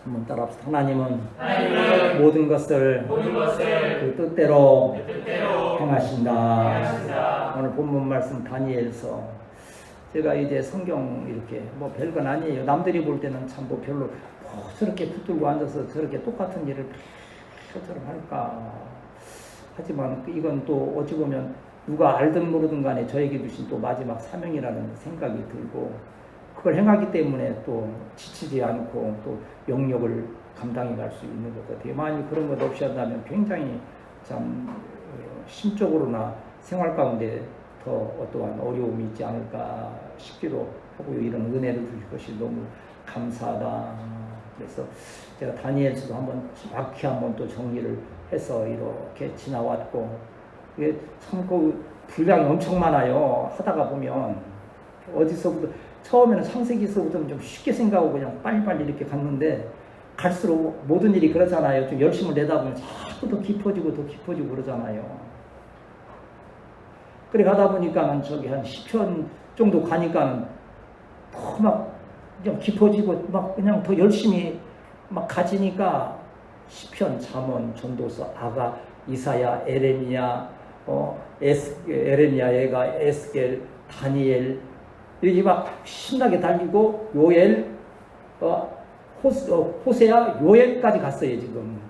한번 따라합시다. 하나님은 모든 것을 그 뜻대로 행하신다. 오늘 본문 말씀 다니엘서. 제가 이제 성경 이렇게 뭐 별건 아니에요. 남들이 볼 때는 참 뭐 별로 저렇게 붙들고 앉아서 저렇게 똑같은 일을 저처럼 할까. 하지만 이건 또 어찌 보면 누가 알든 모르든 간에 저에게 주신 또 마지막 사명이라는 생각이 들고, 그걸 행하기 때문에 또 지치지 않고 또 영역을 감당해 갈 수 있는 것 같아요. 만약 그런 것 없이 한다면 굉장히 참 심적으로나 생활 가운데 더 어떠한 어려움이 있지 않을까 싶기도 하고요. 이런 은혜를 주실 것이 너무 감사하다. 그래서 제가 다니엘서도 한번 정확히 한번 또 정리를 해서 이렇게 지나왔고, 이게 참 그 분량이 엄청 많아요. 하다가 보면 어디서부터 처음에는 창세기서부터 좀 쉽게 생각하고 그냥 빨리빨리 이렇게 갔는데, 갈수록 모든 일이 그렇잖아요. 좀 열심을 내다 보면 자꾸 더 깊어지고 그러잖아요. 그래 가다 보니까는 저기 한 10편 정도 가니까는 더 막 그냥 깊어지고 막 그냥 더 열심히 막 가지니까 시편, 잠언, 전도서, 아가, 이사야, 에레미야, 에레미야, 예가, 에스겔, 다니엘 이렇게 막 신나게 달리고 요엘, 호세야, 요엘까지 갔어요 지금.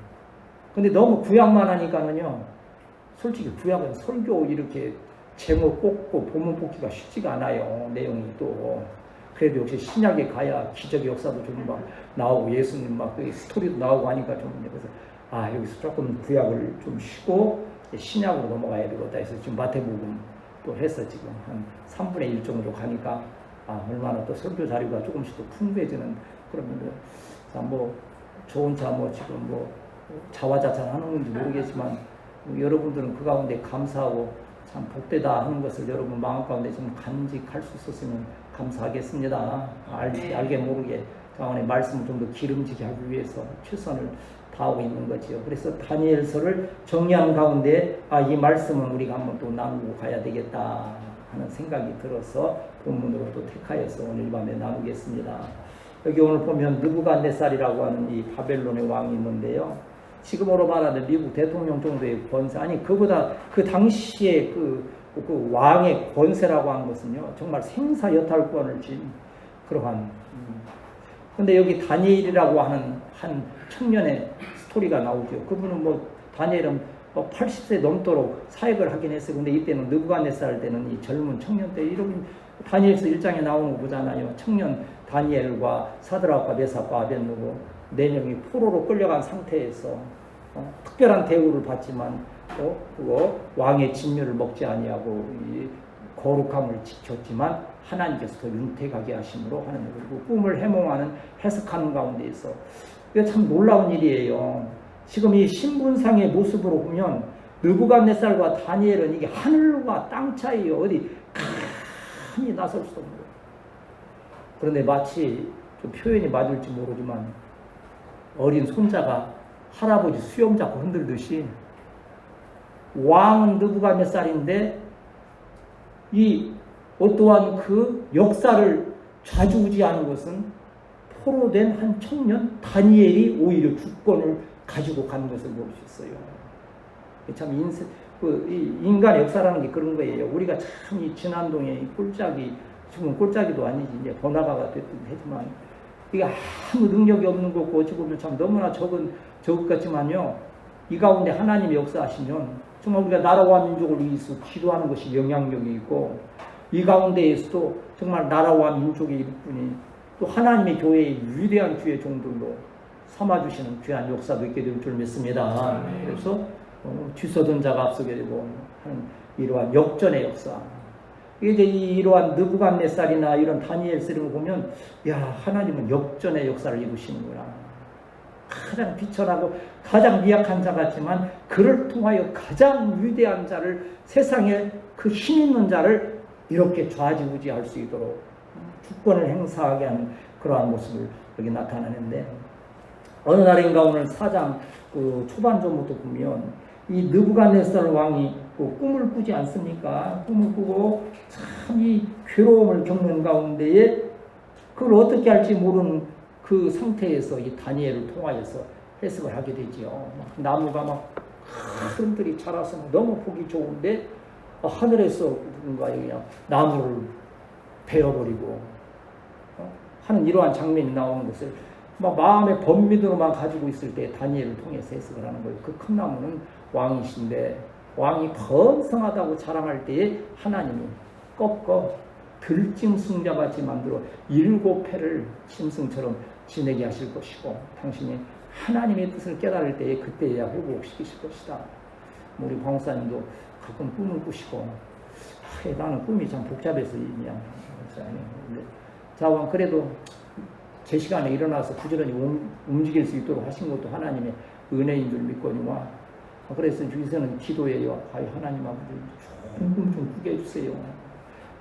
근데 너무 구약만 하니까는요, 솔직히 구약은 설교 이렇게 제목 뽑고 본문 뽑기가 쉽지가 않아요. 내용이 또. 그래도 역시 신약에 가야 기적의 역사도 좀 막 나오고 예수님 막 그 스토리도 나오고 하니까 좀, 그래서 여기서 조금 구약을 좀 쉬고 신약으로 넘어가야 되겠다 해서 지금 마태복음 또 해서 지금 한 3분의 1 정도 가니까 얼마나 또 설교 자료가 조금씩 더 풍부해지는 그런 뭐 좋은 뭐 지금 뭐 자화자찬하는 건지 모르겠지만 여러분들은 그 가운데 감사하고 참 복되다 하는 것을 여러분 마음 가운데 좀 간직할 수 있었으면 감사하겠습니다. 알게 모르게 가운데 말씀을 좀 더 기름지게 하기 위해서 최선을 다하고 있는 거지요. 그래서 다니엘서를 정리하는 가운데 이 말씀은 우리가 한번 또 나누고 가야 되겠다 하는 생각이 들어서 본문으로 또 택하여서 오늘 밤에 나누겠습니다. 여기 오늘 보면 느부갓네살이라고 하는 이 바벨론의 왕이 있는데요. 지금으로 말하는 미국 대통령 정도의 권세, 그보다 그 당시에 그 왕의 권세라고 하는 것은요, 정말 생사여탈권을 쥔 그러한. 근데 여기 다니엘이라고 하는 한 청년의 스토리가 나오죠. 그분은 다니엘은 80세 넘도록 사역을 하긴 했어요. 근데 이때는 느부갓네살 때는 이 젊은 청년 때, 이런 다니엘서 1장에 나오는 거 보잖아요. 청년 다니엘과 사드락과 메삭과 아벳느고 4명이 포로로 끌려간 상태에서 특별한 대우를 받지만 그거 왕의 진멸을 먹지 아니하고 이 거룩함을 지켰지만 하나님께서 더 윤택하게 하심으로 하는, 그리고 꿈을 해몽하는 해석하는 가운데에서 이게 참 놀라운 일이에요. 지금 이 신분상의 모습으로 보면 느부갓네살과 다니엘은 이게 하늘과 땅 차이요. 어디 감히 나설 수 없는 거예요. 그런데 마치 좀 표현이 맞을지 모르지만 어린 손자가 할아버지 수염 잡고 흔들듯이 왕은 느부갓네살인데 이 어떠한 그 역사를 좌지우지하는 것은 포로된 한 청년 다니엘이 오히려 주권을 가지고 가는 것을 볼 수 있어요. 참 인간의 역사라는 게 그런 거예요. 우리가 참 이 진안동의 꼴짝이, 지금 꼴짝이도 아니지 이제 번화가가 됐든 하지만 이게 아무 능력이 없는 거고 어찌 보면 참 너무나 적은 것 같지만요, 이 가운데 하나님이 역사하시면 정말 우리가 나라와 민족을 위해서 기도하는 것이 영향력이 있고, 이 가운데에서도 정말 나라와 민족의 일꾼이 또 하나님의 교회의 위대한 주의 종들로 삼아주시는 귀한 역사도 있게 될 줄 믿습니다. 그래서 뒤서던 자가 앞서게 되고 하는 이러한 역전의 역사. 이제 이러한 느부갓네살이나 이런 다니엘서 이런 거 보면, 하나님은 역전의 역사를 이루시는구나. 가장 비천하고 가장 미약한 자 같지만 그를 통하여 가장 위대한 자를, 세상에 그 힘 있는 자를 이렇게 좌지우지할 수 있도록 주권을 행사하게 하는 그러한 모습을 여기 나타내는데, 어느 날인가 오늘 4장 초반전부터 보면 이 느부갓네살 왕이 꿈을 꾸지 않습니까? 꿈을 꾸고 참 이 괴로움을 겪는 가운데에 그걸 어떻게 할지 모르는 그 상태에서 이 다니엘을 통하여서 해석을 하게 되지요. 막 나무가 막 큰 들이 자라서 너무 보기 좋은데 하늘에서 누군가 그냥 나무를 베어버리고 하는 이러한 장면이 나오는 것을 막 마음의 번민으로만 가지고 있을 때 다니엘을 통해서 해석을 하는 거예요. 그 큰 나무는 왕이신데 왕이 번성하다고 자랑할 때에 하나님이 꺾어 들짐승자같이 만들어 7패를 짐승처럼 지내게 하실 것이고 당신이 하나님의 뜻을 깨달을 때에 그때야 회복시키실 것이다. 우리 광사님도 가끔 꿈을 꾸시고 나는 꿈이 참 복잡해서 그냥 자 그래도 제 시간에 일어나서 부지런히 움직일 수 있도록 하신 것도 하나님의 은혜인 줄 믿거니와 그래서 여기서는 기도해요. 하나님 아버지 좋은 꿈 좀 꾸게 해주세요.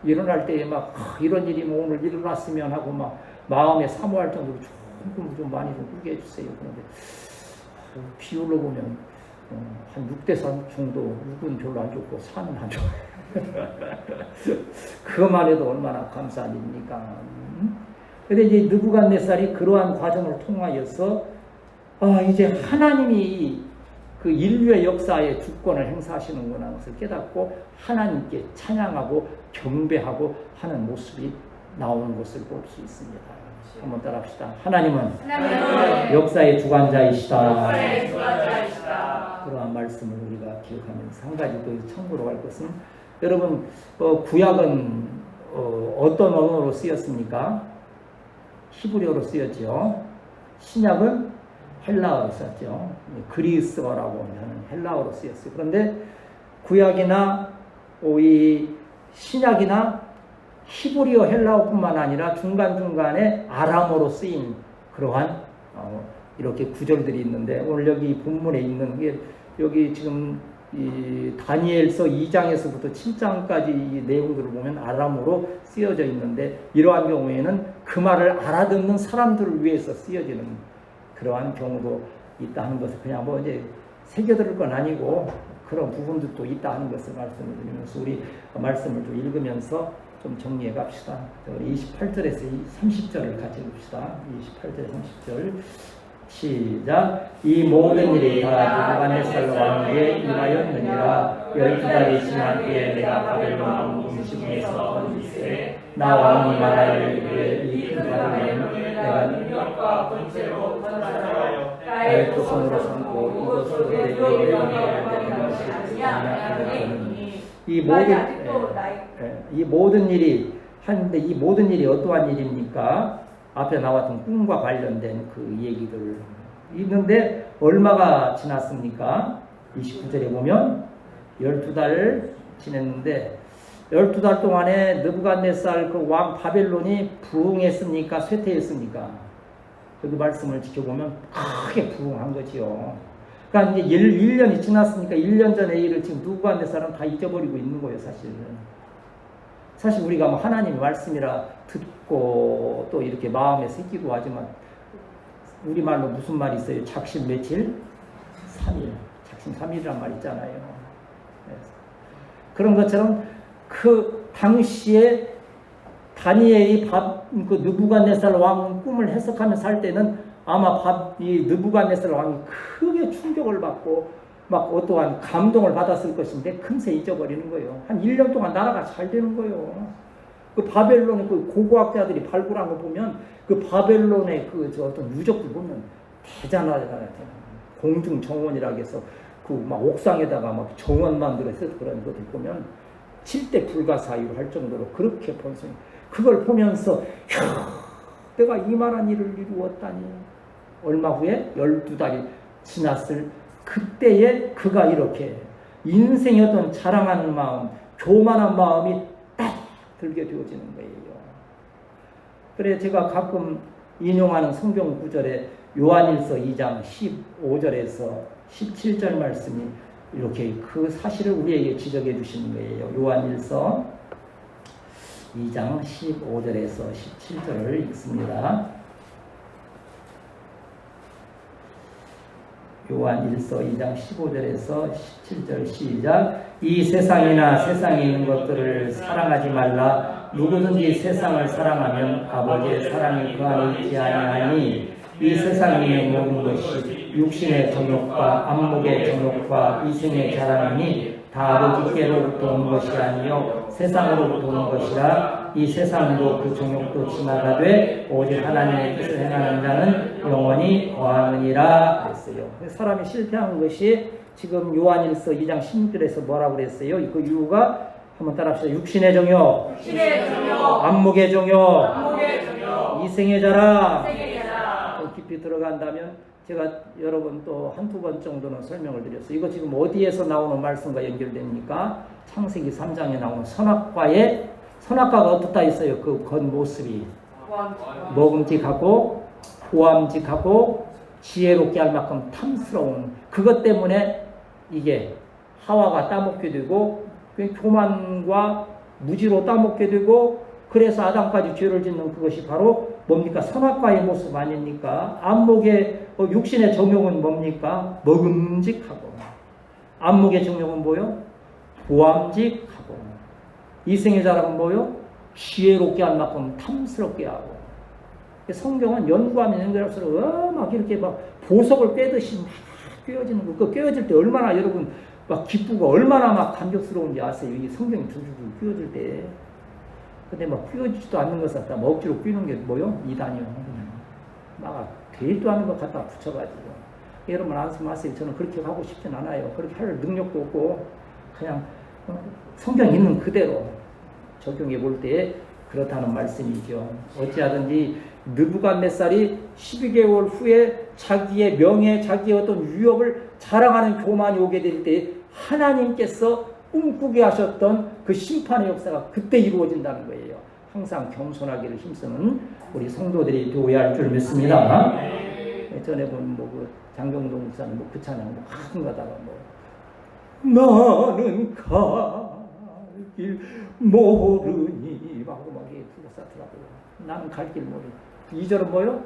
일어날 때에 막 이런 일이 뭐 오늘 일어났으면 하고 막 마음에 사모할 정도로 좋은 꿈 좀 많이 좀 꾸게 해주세요. 그런데 비율로 보면 한 6대4 정도 6은 별로 안 좋고 4는 안 좋아요. 그것만 해도 얼마나 감사한 일입니까? 근데 이제 느부갓네살이 그러한 과정을 통하여서 이제 하나님이 그 인류의 역사에 주권을 행사하시는구나 것을 깨닫고 하나님께 찬양하고 경배하고 하는 모습이 나오는 것을 볼 수 있습니다. 한번 따라합시다. 하나님은 역사의 주관자이시다. 그러한 말씀을 우리가 기억하면서 한 가지 또 참고로 할 것은 여러분 구약은 어떤 언어로 쓰였습니까? 히브리어로 쓰였죠. 신약은 헬라어로 썼죠. 그리스어라고 하는 헬라어로 쓰였어요. 그런데 구약이나 이 신약이나 히브리어 헬라어뿐만 아니라 중간중간에 아람어로 쓰인 그러한 이렇게 구절들이 있는데 오늘 여기 본문에 있는 게 여기 지금 이 다니엘서 2장에서부터 7장까지 이 내용들을 보면 아람어로 쓰여져 있는데 이러한 경우에는 그 말을 알아듣는 사람들을 위해서 쓰여지는 그러한 경우도 있다는 것을 그냥 뭐 이제 새겨들을 건 아니고 그런 부분들도 있다는 것을 말씀을 드리면서 우리 말씀을 좀 읽으면서 좀 정리해 갑시다. 우리 28절에서 30절을 같이 봅시다. 28절에 30절 시작. 이 모든 일이 다 느부갓네살 왕에게 임하였느니라. 12달이 지난 후에 내가 바벨론 궁시궁에서 던질세 나 왕이 말하기를 이 큰 바벨론은 내가 능력과 권세로 건설하여 나의 조선으로 삼고 이것으로 내 영광을 되는 것이 아니하니 이 모든 일이 하는데 이 모든 일이 어떠한 일입니까? 앞에 나왔던 꿈과 관련된 그 얘기들 있는데 얼마가 지났습니까? 29절에 보면 12달을 지냈는데 12달 동안에 느부갓네살 그 왕 바벨론이 부흥했습니까? 쇠퇴했습니까? 그 말씀을 지켜보면 크게 부흥한 거지요. 그러니까 이제 1년이 지났으니까 1년 전의 일을 지금 느부갓네살은 다 잊어버리고 있는 거예요, 사실은. 사실 우리가 뭐 하나님의 말씀이라 듣고 또 이렇게 마음에 새기도 하지만 우리말로 무슨 말이 있어요? 작심 며칠? 3일. 작심 3일이란 말 있잖아요. 그런 것처럼 그 당시에 다니엘이 그 느부갓네살 왕 꿈을 해석하면서 할 때는 아마 이 느부갓네살 왕이 크게 충격을 받고 막 어떠한 감동을 받았을 것인데 금세 잊어버리는 거예요. 한 1년 동안 나라가 잘 되는 거예요. 그 바벨론의 그 고고학자들이 발굴한 거 보면 그 바벨론의 그 어떤 유적들 보면 대단하잖아요. 공중 정원이라고 해서 그 막 옥상에다가 막 정원 만들어서 그런 것들 보면 7대 불가사의로 할 정도로 그렇게 번성해. 그걸 보면서 내가 이만한 일을 이루었다니. 얼마 후에 12달이 지났을 그때에 그가 이렇게 인생의 어떤 자랑하는 마음, 교만한 마음이 딱 들게 되어지는 거예요. 그래 제가 가끔 인용하는 성경 구절에 요한일서 2장 15절에서 17절 말씀이 이렇게 그 사실을 우리에게 지적해 주시는 거예요. 요한일서 2장 15절에서 17절을 읽습니다. 요한일서 2장 15절에서 17절 시작. 이 세상이나 세상에 있는 것들을 사랑하지 말라. 누구든지 세상을 사랑하면 아버지의 사랑이 그 안에 있지 아니하니 이 세상의 모든 것이 육신의 정욕과 안목의 정욕과 이생의 자랑이니 다 아버지께로부터 온 것이 아니요 세상으로부터 온 것이라. 이 세상도 그 정욕도 지나가되 오직 하나님의 뜻을 행하는 자는 영원히 거하느니라 그랬어요. 사람이 실패한 것이 지금 요한일서 2장 16절에서 뭐라고 그랬어요? 그 이유가 한번 따라합시다. 육신의 정욕, 안목의 정욕, 이생의 자랑. 깊이 들어간다면 제가 여러 번 또 한두 번 정도는 설명을 드렸어요. 이거 지금 어디에서 나오는 말씀과 연결됩니까? 창세기 3장에 나오는 선악과가 어떻다 했어요? 그 겉모습이 먹음직하고 보암직하고 지혜롭게 할 만큼 탐스러운 그것 때문에 이게 하와가 따먹게 되고 교만과 무지로 따먹게 되고 그래서 아담까지 죄를 짓는 그것이 바로 뭡니까? 선악과의 모습 아닙니까? 안목의 육신의 정욕은 뭡니까? 먹음직하고 안목의 정욕은 뭐요? 보암직하고 이생의 자랑은 뭐요? 지혜롭게 할 만큼 탐스럽게 하고. 성경은 연구하면 연구할수록 막 이렇게 막 보석을 꿰듯이 막 꿰어지는 거. 그 꿰어질 때 얼마나 여러분 막 기쁘고 얼마나 막 감격스러운지 아세요? 이 성경이 줄줄 꿰어질 때. 근데 막 꿰어지지도 않는 것 갖다 억지로 꿰는 게 뭐요? 이단이요. 막 되지도 않는 것 갖다 붙여가지고. 여러분 안심하세요. 저는 그렇게 하고 싶진 않아요. 그렇게 할 능력도 없고 그냥 성경 있는 그대로 적용해 볼 때 그렇다는 말씀이죠. 어찌하든지 느부갓네살이 12개월 후에 자기의 명예, 자기의 어떤 위협을 자랑하는 교만이 오게 될 때 하나님께서 꿈꾸게 하셨던 그 심판의 역사가 그때 이루어진다는 거예요. 항상 겸손하기를 힘쓰는 우리 성도들이 되어야 할 줄 믿습니다. 전에 본 그 장경동 목사님 그 찬양 한 거다가 나는 갈 길 모르니 하고 막 불러쌌더라고요. 나는 갈 길 모르니. 2절은 뭐요?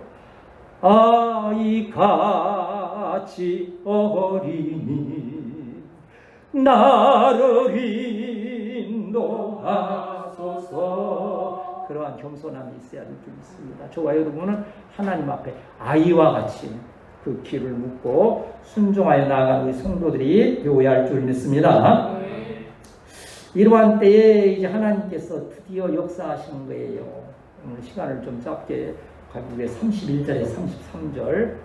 아이같이 어리니 나를 인도하소서. 그러한 겸손함이 있어야 할 줄 믿습니다. 저와 여러분은 하나님 앞에 아이와 같이 그 길을 묻고 순종하여 나아가는 우리 성도들이 되어야 할 줄 믿습니다. 이러한 때에 이제 하나님께서 드디어 역사하시는 거예요. 오늘 시간을 좀 짧게 가지고 31절에 33절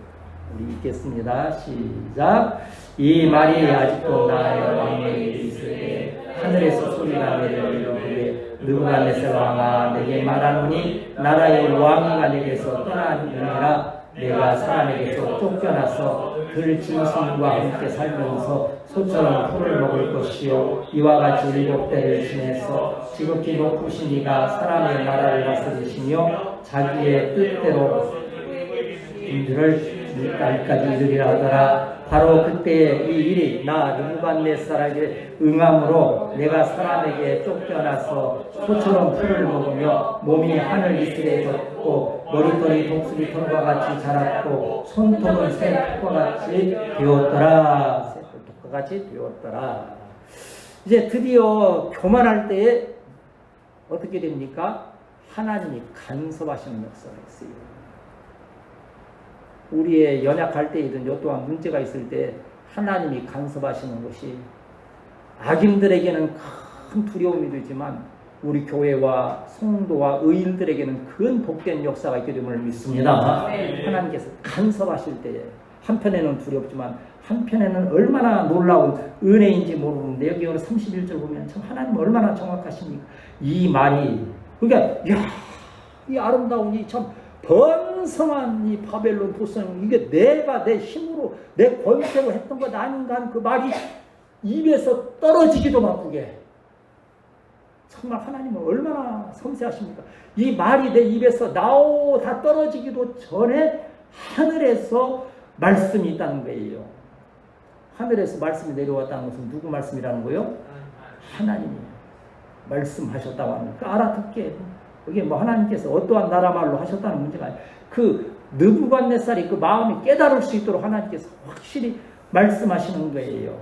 우리 읽겠습니다. 시작. 이 말이 아직도 나의 왕에게 있으되 하늘에서 소리가 내려오되 느부갓네살 왕아 내게 말하노니 나라의 왕이가 내게서 떠나니라. 내가 사람에게서 쫓겨나서 들 짐승과 함께 살면서 소처럼 풀을 먹을 것이요 이와 같이 7대를 지내서 지극히 높으신 이가 사람의 나라를 다스리시며 자기의 뜻대로 인들을 밀달까지 이르리라 하더라. 바로 그때에 이 일이 나 느부갓네살에게 응함으로 내가 사람에게 쫓겨나서 소처럼 풀을 먹으며 몸이 하늘 이슬에 젖고 머리털이 독수리 털과 같이 자랐고 손톱은 새 톱과 같이 되었더라. 새 톱과 같이 되었더라. 이제 드디어 교만할 때에 어떻게 됩니까? 하나님이 간섭하시는 역사가 있어요. 우리의 연약할 때이든 또한 문제가 있을 때 하나님이 간섭하시는 것이 악인들에게는 큰 두려움이 되지만 우리 교회와 성도와 의인들에게는 큰 복된 역사가 있게 됨을 믿습니다. 하나님께서 간섭하실 때에 한편에는 두렵지만 한편에는 얼마나 놀라운 은혜인지 모르는데 여기 오늘 31절 보면 참 하나님 얼마나 정확하십니까? 이 말이 그러니까 이 아름다운 이 참 번성한 이 바벨론 도성 이게 내가 내 힘으로 내 권세로 했던 것 아닌가 하는 그 말이 입에서 떨어지기도 바쁘게 정말 하나님은 얼마나 섬세하십니까? 이 말이 내 입에서 다 떨어지기도 전에 하늘에서 말씀이 있다는 거예요. 하늘에서 말씀이 내려왔다는 것은 누구 말씀이라는 거예요? 하나님이 말씀하셨다고 하는 거 알아듣게. 이게 뭐 하나님께서 어떠한 나라 말로 하셨다는 문제가 아니에요. 그 느부갓네살이 그 마음이 깨달을 수 있도록 하나님께서 확실히 말씀하시는 거예요.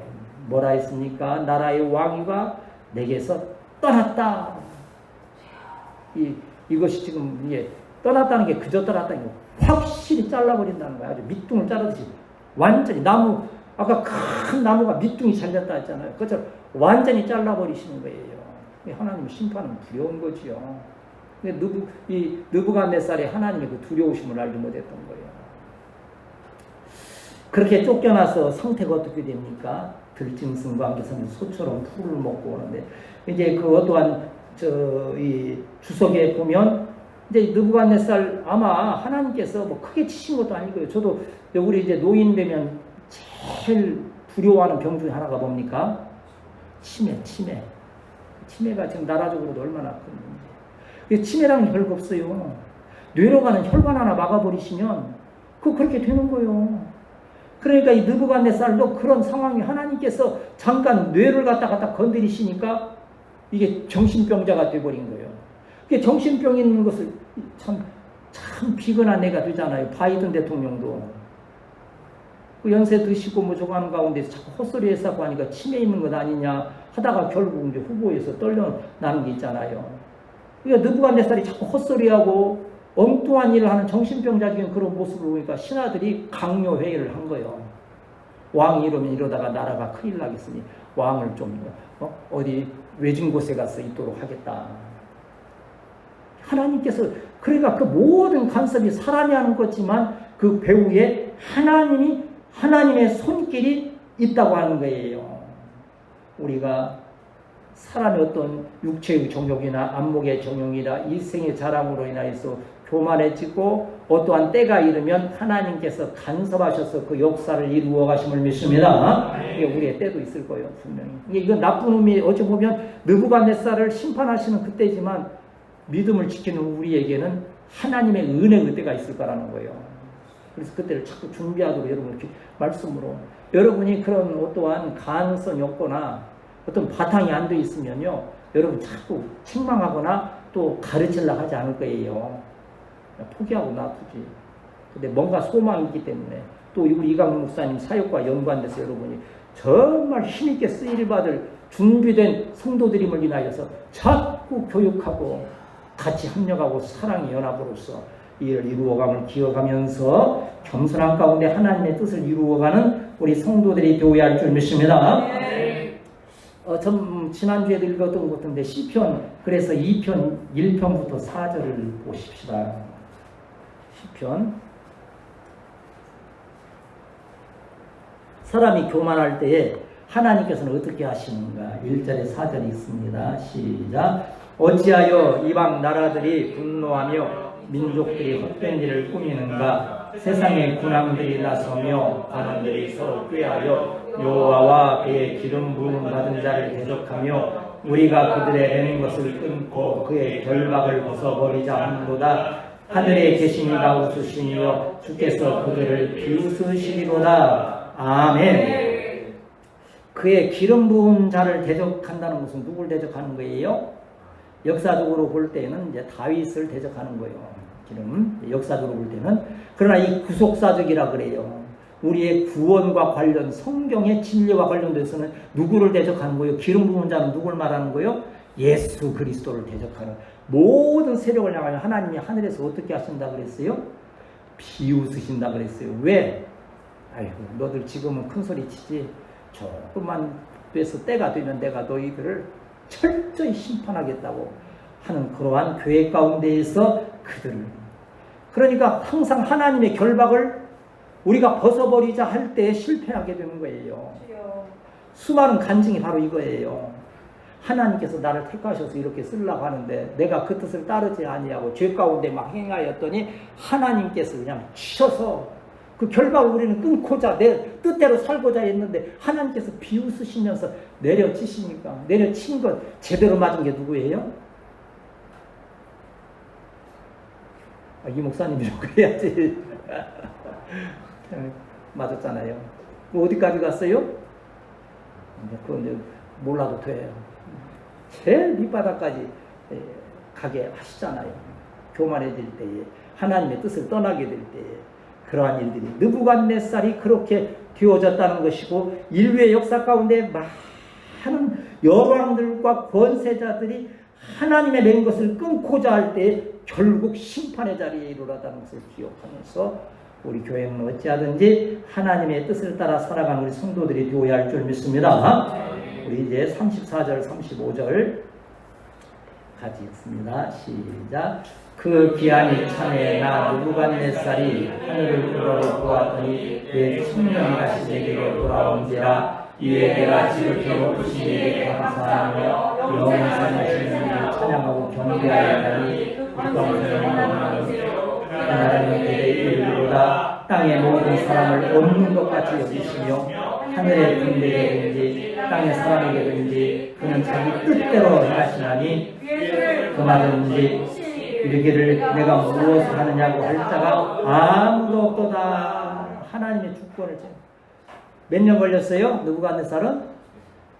뭐라 했습니까? 나라의 왕위가 내게서 떠났다. 이것이 지금 이게 떠났다는 게 그저 떠났다는 게 확실히 잘라버린다는 거야. 아주 밑둥을 자르듯이 완전히 나무 아까 큰 나무가 밑둥이 잘렸다 했잖아요. 그것처럼 완전히 잘라버리시는 거예요. 하나님 심판은 두려운 거지요. 이 느부갓네살이 하나님의 그 두려우심을 알지 못했던 거예요. 그렇게 쫓겨나서 상태가 어떻게 됩니까? 들짐승과 함께서 소처럼 풀을 먹고 오는데 이제 그 어떠한 이 주석에 보면 이제 느부갓네살 아마 하나님께서 뭐 크게 치신 것도 아니고요. 저도 우리 이제 노인 되면 제일 두려워하는 병 중에 하나가 뭡니까? 치매가 지금 나라적으로도 얼마나 큰 치매랑은 별거 없어요. 뇌로 가는 혈관 하나 막아버리시면 그렇게 되는 거예요. 그러니까 이 느부갓네살도 그런 상황이 하나님께서 잠깐 뇌를 갖다 건드리시니까 이게 정신병자가 돼버린 거예요. 그게 정신병 있는 것을 참 비근한 애가 되잖아요. 바이든 대통령도 그 연세 드시고 뭐 저거 하는 가운데 자꾸 헛소리 했다고 하니까 치매 있는 것 아니냐 하다가 결국 이제 후보에서 떨려나는 게 있잖아요. 그러니까 느부갓네살이 자꾸 헛소리하고 엉뚱한 일을 하는 정신병자적인 그런 모습을 보니까 신하들이 강요회의를 한 거예요. 왕이 이러면 이러다가 나라가 큰일 나겠으니 왕을 좀 어디 외진 곳에 가서 있도록 하겠다. 하나님께서 그러니까 그 모든 간섭이 사람이 하는 거지만 그 배후에 하나님의 손길이 있다고 하는 거예요. 우리가 사람의 어떤 육체의 정욕이나 안목의 정욕이나 일생의 자랑으로 인하여서 교만해지고 어떠한 때가 이르면 하나님께서 간섭하셔서 그 역사를 이루어 가심을 믿습니다. 이게 우리의 때도 있을 거예요, 분명히. 이건 나쁜 의미, 어찌 보면 느부갓네살을 심판하시는 그때지만 믿음을 지키는 우리에게는 하나님의 은혜의 때가 있을 거라는 거예요. 그래서 그때를 자꾸 준비하도록 여러분 이렇게 말씀으로 여러분이 그런 어떠한 가능성이 없거나 어떤 바탕이 안 돼 있으면요, 여러분 자꾸 책망하거나 또 가르치려고 하지 않을 거예요. 포기하고 놔두지. 근데 뭔가 소망이 있기 때문에 또 우리 이강문 목사님 사역과 연관돼서 여러분이 정말 힘있게 쓰일 받을 준비된 성도들임을 인하여서 자꾸 교육하고 같이 협력하고 사랑의 연합으로서 이 일을 이루어감을 기억하면서 겸손한 가운데 하나님의 뜻을 이루어가는 우리 성도들이 되어야 할 줄 믿습니다. 지난주에도 읽었던 것 같은데 시편 그래서 2편 1편부터 4절을 보십시다. 시편 사람이 교만할 때에 하나님께서는 어떻게 하시는가? 1절에 4절이 있습니다. 시작. 어찌하여 이방 나라들이 분노하며 민족들이 헛된 일을 꾸미는가? 세상의 군왕들이 나서며 관원들이 서로 꾀하여 여호와와 그의 기름 부음 받은 자를 대적하며 우리가 그들의 내는 것을 끊고 그의 결박을 벗어버리자 하는도다. 하늘에 계신 이가 웃으시며 주께서 그들을 비웃으시리로다. 아멘. 그의 기름 부은 자를 대적한다는 것은 누굴 대적하는 거예요? 역사적으로 볼 때는 이제 다윗을 대적하는 거예요. 역사적으로 볼 때는. 그러나 이 구속사적이라 그래요. 우리의 구원과 관련 성경의 진리와 관련돼서는 누구를 대적하는 거예요? 기름 부은 자는 누굴 말하는 거예요? 예수 그리스도를 대적하는 모든 세력을 향하여 하나님이 하늘에서 어떻게 하신다 그랬어요? 비웃으신다 그랬어요. 왜? 아이고 너들 지금은 큰 소리 치지 조금만 돼서 때가 되면 내가 너희들을 철저히 심판하겠다고 하는 그러한 교회 가운데에서 그들을 그러니까 항상 하나님의 결박을 우리가 벗어버리자 할 때 실패하게 되는 거예요. 수많은 간증이 바로 이거예요. 하나님께서 나를 택하셔서 이렇게 쓰려고 하는데 내가 그 뜻을 따르지 아니하고 죄 가운데 막 행하였더니 하나님께서 그냥 치셔서 그 결박을 우리는 끊고자 내 뜻대로 살고자 했는데 하나님께서 비웃으시면서 내려치시니까 내려친 것 제대로 맞은 게 누구예요? 이 목사님이라고 그래야지. 맞았잖아요. 어디까지 갔어요? 그건 이제 몰라도 돼요. 제일 밑바닥까지 가게 하시잖아요. 교만해질 때에 하나님의 뜻을 떠나게 될 때에 그러한 일들이 느부갓네살이 그렇게 되어졌다는 것이고 인류의 역사 가운데 많은 여왕들과 권세자들이 하나님의 맹 것을 끊고자 할 때 결국 심판의 자리에 이르렀다는 것을 기억하면서 우리 교회는 어찌하든지 하나님의 뜻을 따라 살아가는 우리 성도들이 되어야 할 줄 믿습니다. 우리 이제 34절 35절 같이 읽습니다. 시작. 그 기한이 참에 나 느부갓네살이 하늘을 우러러보았더니 내 청년이 다시 내게로 돌아온지라. 이에 내가 지극히 높으신 이에게 감사하며 영원하신 이를 찬양하고 경배하였다니 하나님의 때에 이르리로다. 땅의 모든 사람을 없는 것 같이 여기시며 하늘의 군대에든지 땅의 사람에게든지 그는 자기 뜻대로 행하시나니 그 말은지 이르기를 내가 무엇을 하느냐고 할 자가 아무도 없도다. 하나님의 주권을 몇 년 걸렸어요? 느부갓네살은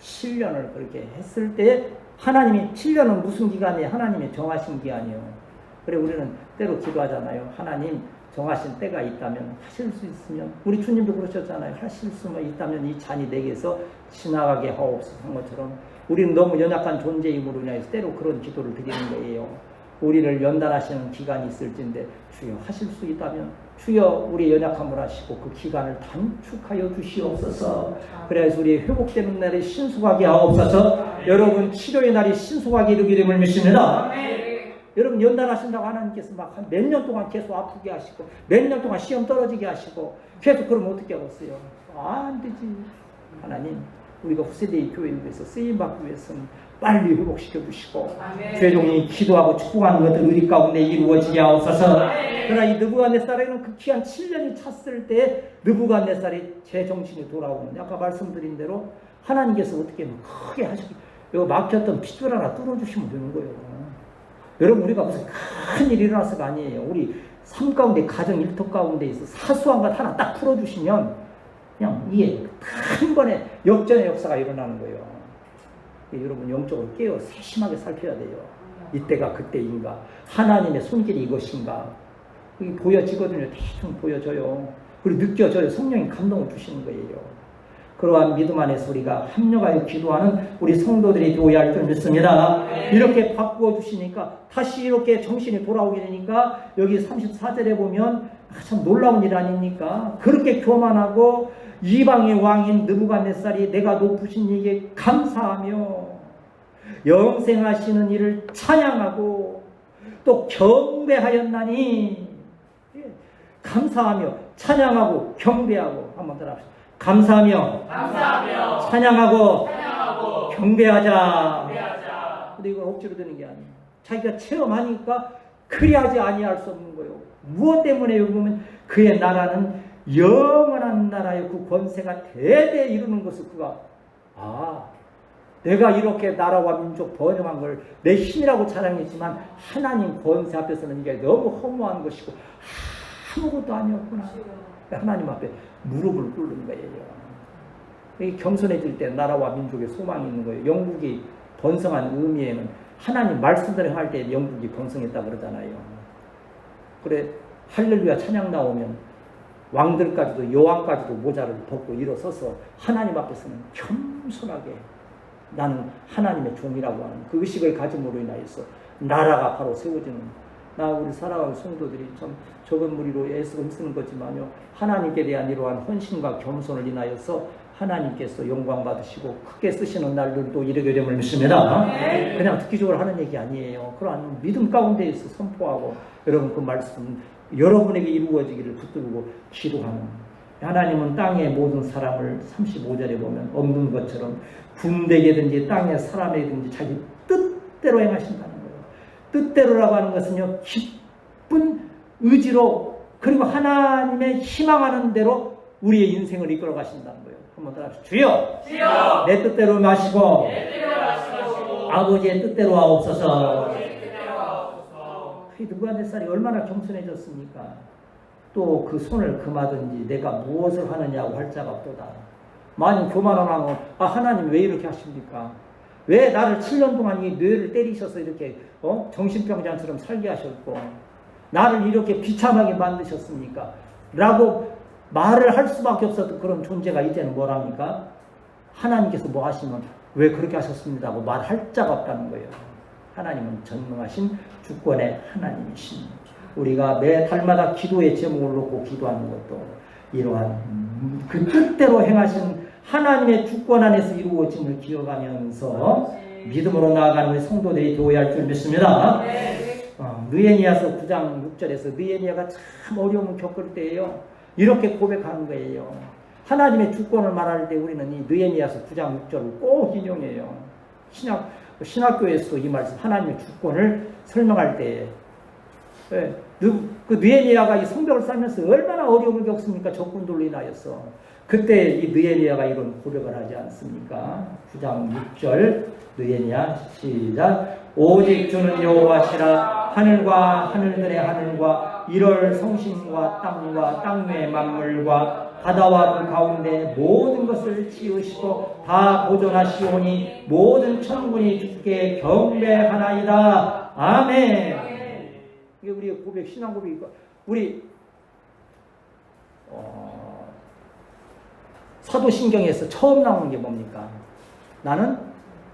7년을 그렇게 했을 때 하나님이 7년은 무슨 기간이에요? 하나님이 정하신 기간이에요. 그래 우리는 때로 기도하잖아요. 하나님 정하신 때가 있다면 하실 수 있으면 우리 주님도 그러셨잖아요. 하실 수만 있다면 이 잔이 내게서 지나가게 하옵소서 한 것처럼 우리는 너무 연약한 존재임으로 인해서 때로 그런 기도를 드리는 거예요. 우리를 연단하시는 기간이 있을진데 주여 하실 수 있다면 주여 우리 연약함을 하시고 그 기간을 단축하여 주시옵소서. 그래서 우리 회복되는 날이 신속하게 하옵소서. 여러분 치료의 날이 신속하게 이르기를 믿습니다. 여러분 연단하신다고 하나님께서 막 한 몇 년 동안 계속 아프게 하시고 몇 년 동안 시험 떨어지게 하시고 계속 그러면 어떻게 하겠어요? 안 되지. 하나님 우리가 후세대의 교회를 위해서 쓰임받기 위해서는 빨리 회복시켜 주시고 최종이 기도하고 축복하는 것들 우리 가운데 이루어지게 하옵소서. 그러나 이 느부갓네살에는 그 귀한 7년이 찼을 때 느부갓네살이 제 정신이 돌아오는 아까 말씀드린 대로 하나님께서 어떻게 크게 하시고 이거 막혔던 핏줄 하나 뚫어주시면 되는 거예요. 여러분 우리가 무슨 큰 일이 일어나서가 아니에요. 우리 삶 가운데 가정 일터 가운데 있어 사소한 것 하나 딱 풀어주시면 그냥 이게 한 번에 역전의 역사가 일어나는 거예요. 여러분 영적으로 깨어 세심하게 살펴야 돼요. 이때가 그때인가? 하나님의 손길이 이것인가? 그게 보여지거든요. 대충 보여져요. 그리고 느껴져요. 성령이 감동을 주시는 거예요. 그러한 믿음 안에서 우리가 합력하여 기도하는 우리 성도들이 되어야 할 줄 믿습니다. 이렇게 바꾸어 주시니까 다시 이렇게 정신이 돌아오게 되니까 여기 34절에 보면 참 놀라운 일 아닙니까? 그렇게 교만하고 이방의 왕인 느부갓네살이 내가 높으신 이에게 감사하며 영생하시는 이를 찬양하고 또 경배하였나니 감사하며 찬양하고 경배하고 한번 더 합시다. 감사하며 찬양하고 경배하자. 근데 이건 억지로 되는 게 아니에요. 자기가 체험하니까 그리하지 아니할 수 없는 거예요. 무엇 때문에 여기 보면 그의 나라는 영원한 나라의 그 권세가 대대 이루는 것을 그가 내가 이렇게 나라와 민족 번영한 걸 내 힘이라고 자랑했지만 하나님 권세 앞에서는 이게 너무 허무한 것이고 아무것도 아니었구나. 하나님 앞에 무릎을 꿇는 거예요. 겸손해질 때 나라와 민족의 소망이 있는 거예요. 영국이 번성한 의미에는 하나님 말씀대로 할 때 영국이 번성했다 그러잖아요. 그래 할렐루야 찬양 나오면 왕들까지도 여왕까지도 모자를 벗고 일어서서 하나님 앞에서는 겸손하게 나는 하나님의 종이라고 하는 그 의식을 가짐으로 인하여서 나라가 바로 세워지는 우리 살아가는 성도들이 참 적은 무리로 애쓰고 힘쓰는 거지만요 하나님께 대한 이러한 헌신과 겸손을 인하여서 하나님께서 영광 받으시고 크게 쓰시는 날들도 이르게 됨을 믿습니다. 그냥 듣기적으로 하는 얘기 아니에요. 그러한 믿음 가운데에서 선포하고 여러분 그 말씀 여러분에게 이루어지기를 붙들고 기도하는 하나님은 땅의 모든 사람을 35절에 보면 없는 것처럼 군대에든지 땅의 사람에든지 자기 뜻대로 행하신다는 거예요. 뜻대로라고 하는 것은요 기쁜 의지로 그리고 하나님의 희망하는 대로 우리의 인생을 이끌어 가신다는 거예요. 한번 더 합시다. 주여 내 뜻대로 마시고 아버지의 뜻대로 하옵소서. 느부갓네살이 얼마나 겸손해졌습니까? 또 그 손을 금하든지 내가 무엇을 하느냐고 할 자가 없도다. 만약 교만하면 하나님 왜 이렇게 하십니까? 왜 나를 7년 동안 이 뇌를 때리셔서 이렇게 정신병자처럼 살게 하셨고 나를 이렇게 비참하게 만드셨습니까? 라고 말을 할 수밖에 없었던 그런 존재가 이제는 뭐랍니까? 하나님께서 뭐 하시면 왜 그렇게 하셨습니다 하고 말할 자가 없다는 거예요. 하나님은 전능하신 주권의 하나님이신, 우리가 매 달마다 기도의 제목을 놓고 기도하는 것도 이러한 그 뜻대로 행하신 하나님의 주권 안에서 이루어짐을 기억하면서 믿음으로 나아가는 우리 성도들이 되어야 할 줄 믿습니다. 느헤미야서 9장 6절에서 느헤미야가 참 어려움을 겪을 때예요. 이렇게 고백하는 거예요. 하나님의 주권을 말할 때 우리는 이 느헤미야서 9장 6절을 꼭 인용해요. 신학교에서도 이 말씀, 하나님의 주권을 설명할 때, 그 느헤미야가 이 성벽을 쌓으면서 얼마나 어려움을 겪습니까? 적군들로 인하여서. 그때 이 느헤미야가 이런 고백을 하지 않습니까? 9장 6절 느헤미야 시작. 오직 주는 여호와시라. 하늘과 하늘들의 하늘과 이럴 성신과 땅 위의 만물과 바다와 그 가운데 모든 것을 지으시고 다 보존하시오니 모든 천군이 주께 경배하나이다. 아멘. 이게 우리의 고백, 신앙 고백이고, 우리 사도신경에서 처음 나오는 게 뭡니까? 나는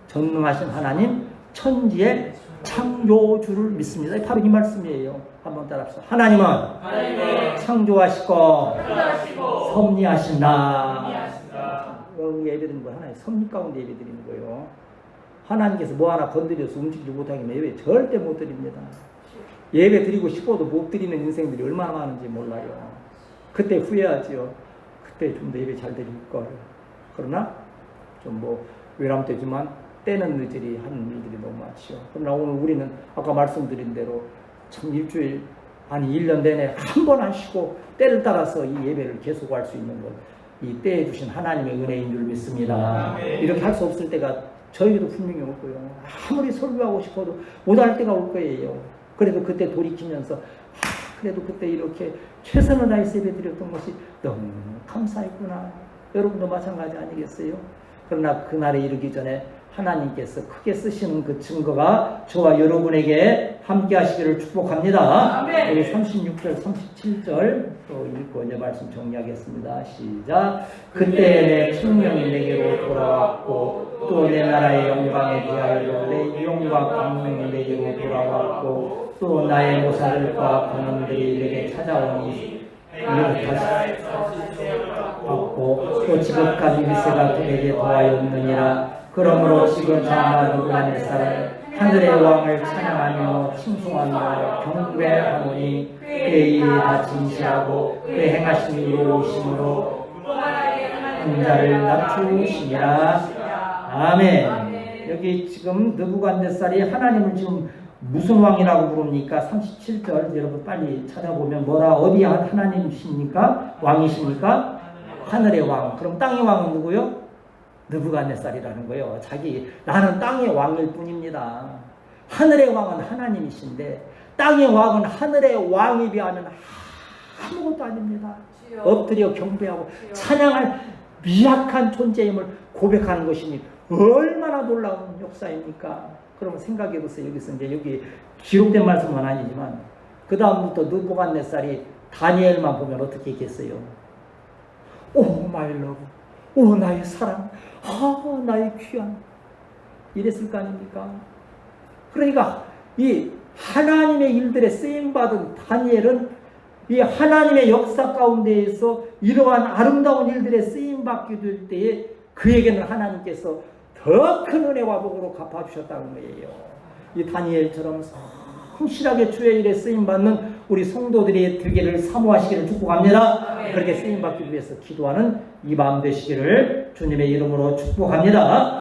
전능하신 하나님 천지의 창조주를 믿습니다. 바로 이 말씀이에요. 한번 따라합시다. 하나님은 창조하시고 섭리하신다. 여러분 예배드리는 거 하나의 섭리 가운데 예배드리는 거예요. 하나님께서 뭐 하나 건드려서 움직이지 못하면 예배 절대 못 드립니다. 예배 드리고 싶어도 못 드리는 인생들이 얼마나 많은지 몰라요. 그때 후회하지요. 그때 좀 더 예배 잘 드릴 걸. 그러나 좀 뭐 외람되지만 때는 늦으리 하는 일들이 너무 많지요. 그러나 오늘 우리는 아까 말씀드린 대로 참 일주일 아니 1년 내내 한 번 안 쉬고 때를 따라서 이 예배를 계속할 수 있는 것, 이 때에 주신 하나님의 은혜인 줄 믿습니다. 이렇게 할 수 없을 때가 저희도 분명히 올 거예요. 아무리 설교하고 싶어도 못할 때가 올 거예요. 그래도 그때 돌이키면서 그래도 그때 이렇게 최선을 다해서 예배드렸던 것이 너무 감사했구나. 여러분도 마찬가지 아니겠어요? 그러나 그날에 이르기 전에 하나님께서 크게 쓰시는 그 증거가 저와 여러분에게 함께 하시기를 축복합니다. 여기 36절, 37절 또 읽고 이제 말씀 정리하겠습니다. 시작. 그때 내 생명이 내게로 돌아왔고 또 내 나라의 영광에 대하여 내 영과 광명이 내게로 돌아왔고 또 나의 모사들과 권원들이 내게 찾아오니 다시 받고 또 지극한 위세가 내게 더하였느니라. 그러므로 지금 장마 느부갓네살 하늘의 왕을 찬양하며 칭송하며 경배하노니 그의 일이 다 진실하고 그의 행하신 이로우심으로 한 자를 낮추시니라. 아멘. 여기 지금 느부갓네살이 하나님을 지금 무슨 왕이라고 부릅니까? 37절 여러분 빨리 찾아보면 뭐라 어디 하나님이십니까? 왕이십니까? 하늘의 왕. 그럼 땅의 왕은 누구요? 느부갓네살이라는 거예요. 나는 땅의 왕일 뿐입니다. 하늘의 왕은 하나님이신데 땅의 왕은 하늘의 왕에 비하면 아무것도 아닙니다. 엎드려 경배하고 찬양할 미약한 존재임을 고백하는 것이니 얼마나 놀라운 역사입니까? 그러면 생각해보세요. 여기서 이제 여기 기록된 말씀은 아니지만 그 다음부터 느부갓네살이 다니엘만 보면 어떻게 했겠어요? 오 마이 러브, 오 나의 사랑, 아 나의 귀한, 이랬을 거 아닙니까? 그러니까 이 하나님의 일들에 쓰임받은 다니엘은 이 하나님의 역사 가운데에서 이러한 아름다운 일들에 쓰임받게 될 때에 그에게는 하나님께서 더 큰 은혜와 복으로 갚아주셨다는 거예요. 이 다니엘처럼 성실하게 주의 일에 쓰임받는 우리 성도들이 되기를 사모하시기를 축복합니다. 그렇게 쓰임받기 위해서 기도하는 이 마음 되시기를 주님의 이름으로 축복합니다.